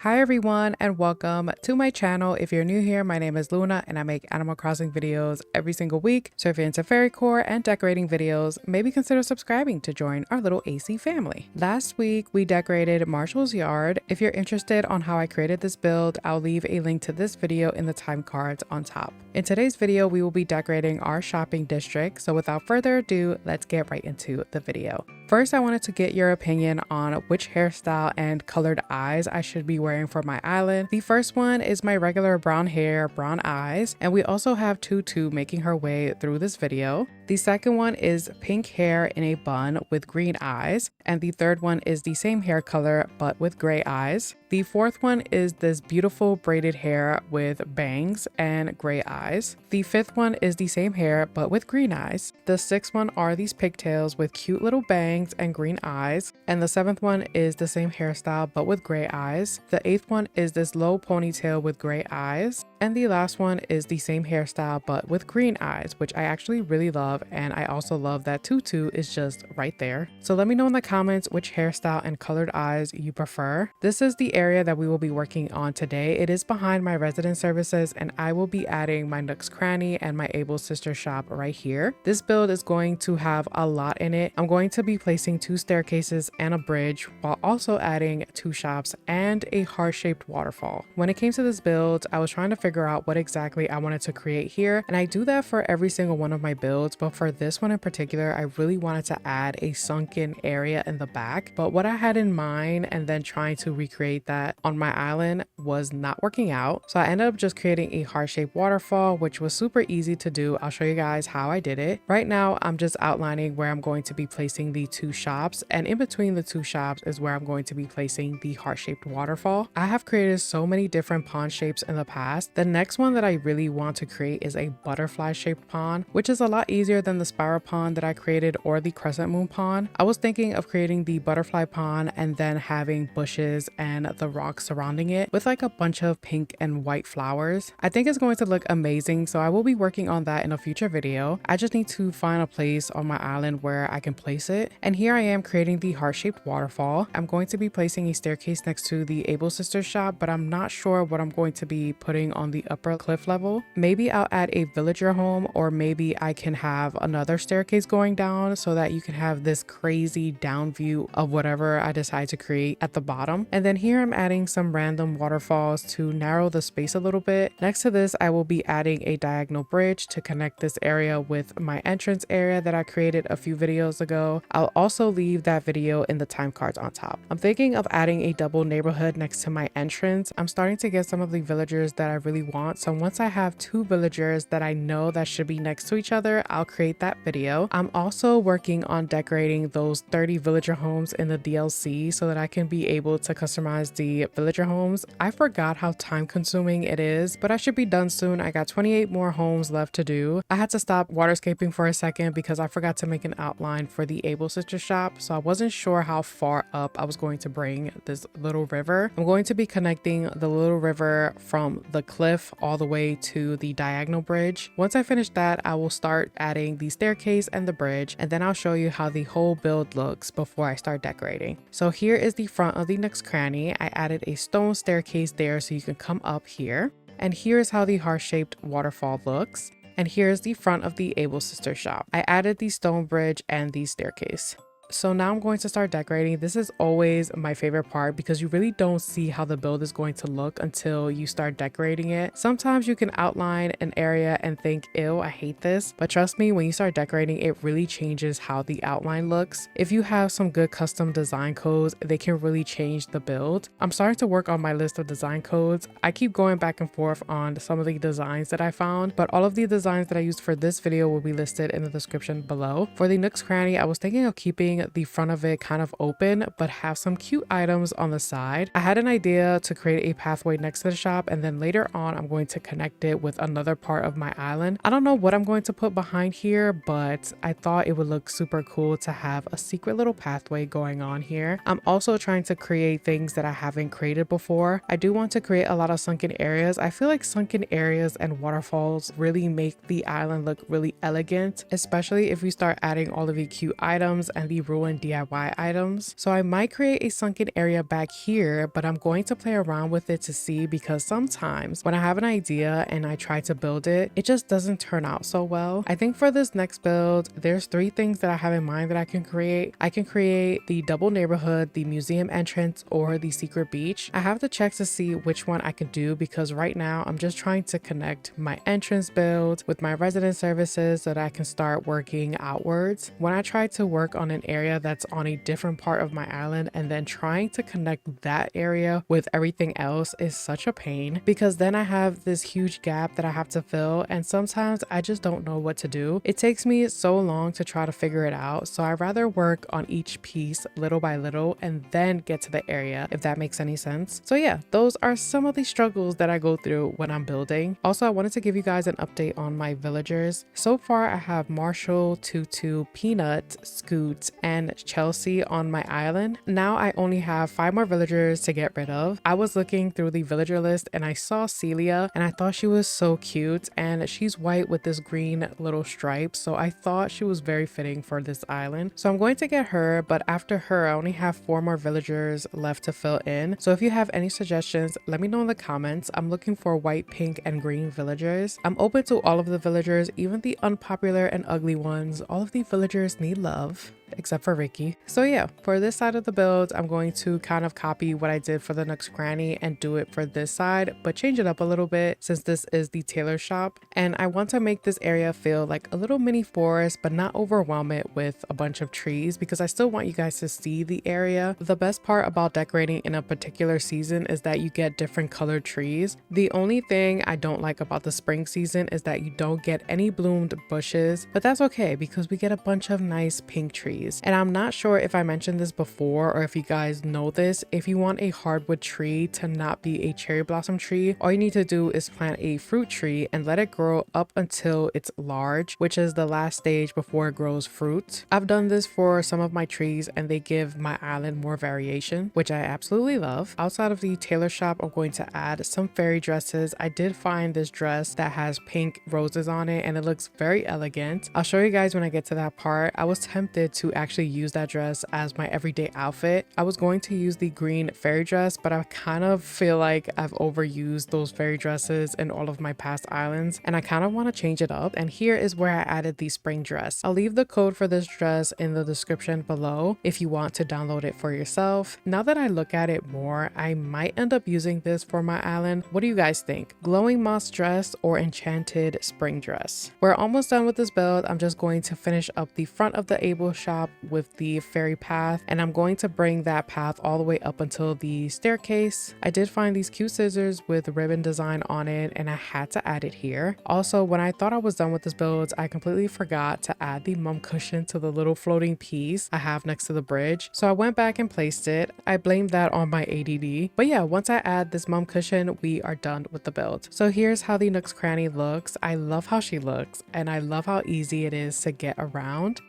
Hi everyone and welcome to my channel. If you're new here, my name is Luna and I make Animal Crossing videos every single week. So if you're into fairy core and decorating videos, maybe consider subscribing to join our little AC family. Last week we decorated Marshall's yard. If you're interested on how I created this build, I'll leave a link to this video in the time cards on top. In today's video, we will be decorating our shopping district. So without further ado, let's get right into the video. First, I wanted to get your opinion on which hairstyle and colored eyes I should be wearing for my island. The first one is my regular brown hair, brown eyes, and we also have Tutu making her way through this video. The second one is pink hair in a bun with green eyes, and the third one is the same hair color but with gray eyes. The fourth one is this beautiful braided hair with bangs and gray eyes. The fifth one is the same hair but with green eyes. The sixth one are these pigtails with cute little bangs and green eyes. And the seventh one is the same hairstyle but with gray eyes. The eighth one is this low ponytail with gray eyes. And the last one is the same hairstyle but with green eyes, which I actually really love, and I also love that Tutu is just right there. So let me know in the comments which hairstyle and colored eyes you prefer. This is the area that we will be working on today. It is behind my resident services, and I will be adding my Nook's Cranny and my Able Sister shop right here. This build is going to have a lot in it. I'm going to be placing 2 staircases and a bridge while also adding 2 shops and a heart-shaped waterfall. When it came to this build, I was trying to figure out what exactly I wanted to create here, and I do that for every single one of my builds, but for this one in particular, I really wanted to add a sunken area in the back. But what I had in mind and then trying to recreate that on my island was not working out. So I ended up just creating a heart-shaped waterfall, which was super easy to do. I'll show you guys how I did it. Right now, I'm just outlining where I'm going to be placing the 2 shops, and in between the 2 shops is where I'm going to be placing the heart-shaped waterfall. I have created so many different pond shapes in the past. The next one that I really want to create is a butterfly-shaped pond, which is a lot easier than the spiral pond that I created or the crescent moon pond. I was thinking of creating the butterfly pond and then having bushes and the rocks surrounding it with like a bunch of pink and white flowers. I think it's going to look amazing, so I will be working on that in a future video. I just need to find a place on my island where I can place it. And here I am creating the heart-shaped waterfall. I'm going to be placing a staircase next to the Able Sister shop, but I'm not sure what I'm going to be putting on the upper cliff level. Maybe I'll add a villager home, or maybe I can have another staircase going down so that you can have this crazy down view of whatever I decide to create at the bottom. And then here I'm adding some random waterfalls to narrow the space a little bit. Next to this, I will be adding a diagonal bridge to connect this area with my entrance area that I created a few videos ago. I'll also leave that video in the time cards on top. I'm thinking of adding a double neighborhood next to my entrance. I'm starting to get some of the villagers that I really want. So once I have 2 villagers that I know that should be next to each other, I'll create that video. I'm also working on decorating those 30 villager homes in the DLC so that I can be able to customize the villager homes. I forgot how time consuming it is, but I should be done soon. I got 28 more homes left to do. I had to stop waterscaping for a second because I forgot to make an outline for the Able Sister shop, so I wasn't sure how far up I was going to bring this little river. I'm going to be connecting the little river from the cliff all the way to the diagonal bridge. Once I finish that, I will start adding the staircase and the bridge, and then I'll show you how the whole build looks before I start decorating. So here is the front of the Nook's Cranny. I added a stone staircase there so you can come up here. And here's how the heart-shaped waterfall looks. And here's the front of the Able Sister shop. I added the stone bridge and the staircase. So now I'm going to start decorating. This is always my favorite part because you really don't see how the build is going to look until you start decorating it. Sometimes you can outline an area and think, ew, I hate this. But trust me, when you start decorating, it really changes how the outline looks. If you have some good custom design codes, they can really change the build. I'm starting to work on my list of design codes. I keep going back and forth on some of the designs that I found, but all of the designs that I used for this video will be listed in the description below. For the Nook's Cranny, I was thinking of keeping the front of it kind of open but have some cute items on the side. I had an idea to create a pathway next to the shop, and then later on I'm going to connect it with another part of my island. I don't know what I'm going to put behind here, but I thought it would look super cool to have a secret little pathway going on here. I'm also trying to create things that I haven't created before. I do want to create a lot of sunken areas. I feel like sunken areas and waterfalls really make the island look really elegant, especially if we start adding all of the cute items and the ruined DIY items. So I might create a sunken area back here, but I'm going to play around with it to see, because sometimes when I have an idea and I try to build it, it just doesn't turn out so well. I think for this next build, there's 3 things that I have in mind that I can create. I can create the double neighborhood, the museum entrance, or the secret beach. I have to check to see which one I can do, because right now I'm just trying to connect my entrance build with my resident services so that I can start working outwards. When I try to work on an area that's on a different part of my island and then trying to connect that area with everything else is such a pain, because then I have this huge gap that I have to fill, and sometimes I just don't know what to do. It takes me so long to try to figure it out, so I'd rather work on each piece little by little and then get to the area, if that makes any sense. So yeah, those are some of the struggles that I go through when I'm building. Also, I wanted to give you guys an update on my villagers. So far I have Marshall, Tutu, Peanut, Scoot, and Chelsea on my island. Now I only have 5 more villagers to get rid of. I was looking through the villager list and I saw Celia, and I thought she was so cute, and she's white with this green little stripe, so I thought she was very fitting for this island. So I'm going to get her, but after her I only have 4 more villagers left to fill in. So if you have any suggestions, let me know in the comments. I'm looking for white, pink, and green villagers. I'm open to all of the villagers, even the unpopular and ugly ones. All of the villagers need love, except for Ricky. So yeah, for this side of the build, I'm going to kind of copy what I did for the Nook's Cranny and do it for this side, but change it up a little bit since this is the tailor shop. And I want to make this area feel like a little mini forest, but not overwhelm it with a bunch of trees, because I still want you guys to see the area. The best part about decorating in a particular season is that you get different colored trees. The only thing I don't like about the spring season is that you don't get any bloomed bushes, but that's okay because we get a bunch of nice pink trees. And I'm not sure if I mentioned this before or if you guys know this. If you want a hardwood tree to not be a cherry blossom tree, all you need to do is plant a fruit tree and let it grow up until it's large, which is the last stage before it grows fruit. I've done this for some of my trees and they give my island more variation, which I absolutely love. Outside of the tailor shop, I'm going to add some fairy dresses. I did find this dress that has pink roses on it and it looks very elegant. I'll show you guys when I get to that part. I was tempted to actually use that dress as my everyday outfit. I was going to use the green fairy dress, but I kind of feel like I've overused those fairy dresses in all of my past islands and I kind of want to change it up. And here is where I added the spring dress. I'll leave the code for this dress in the description below if you want to download it for yourself. Now that I look at it more, I might end up using this for my island. What do you guys think? Glowing moss dress or enchanted spring dress? We're almost done with this build. I'm just going to finish up the front of the able shop with the fairy path, and I'm going to bring that path all the way up until the staircase. I did find these cute scissors with ribbon design on it and I had to add it here. Also, when I thought I was done with this build, I completely forgot to add the mum cushion to the little floating piece I have next to the bridge, so I went back and placed it. I blamed that on my ADD, but yeah, once I add this mum cushion, we are done with the build. So here's how the Nook's Cranny looks. I love how she looks and I love how easy it is to get around.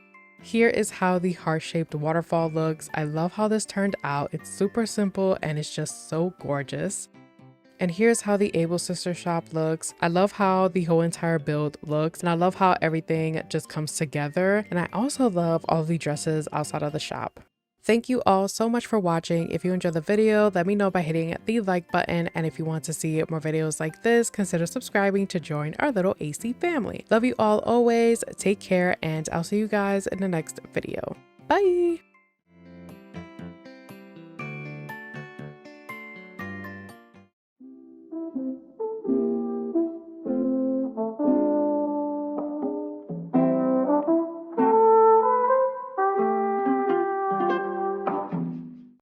Here is how the heart-shaped waterfall looks. I love how this turned out. It's super simple and it's just so gorgeous. And here's how the Able Sister shop looks. I love how the whole entire build looks and I love how everything just comes together. And I also love all the dresses outside of the shop. Thank you all so much for watching. If you enjoyed the video, let me know by hitting the like button. And if you want to see more videos like this, consider subscribing to join our little AC family. Love you all always. Take care and I'll see you guys in the next video. Bye.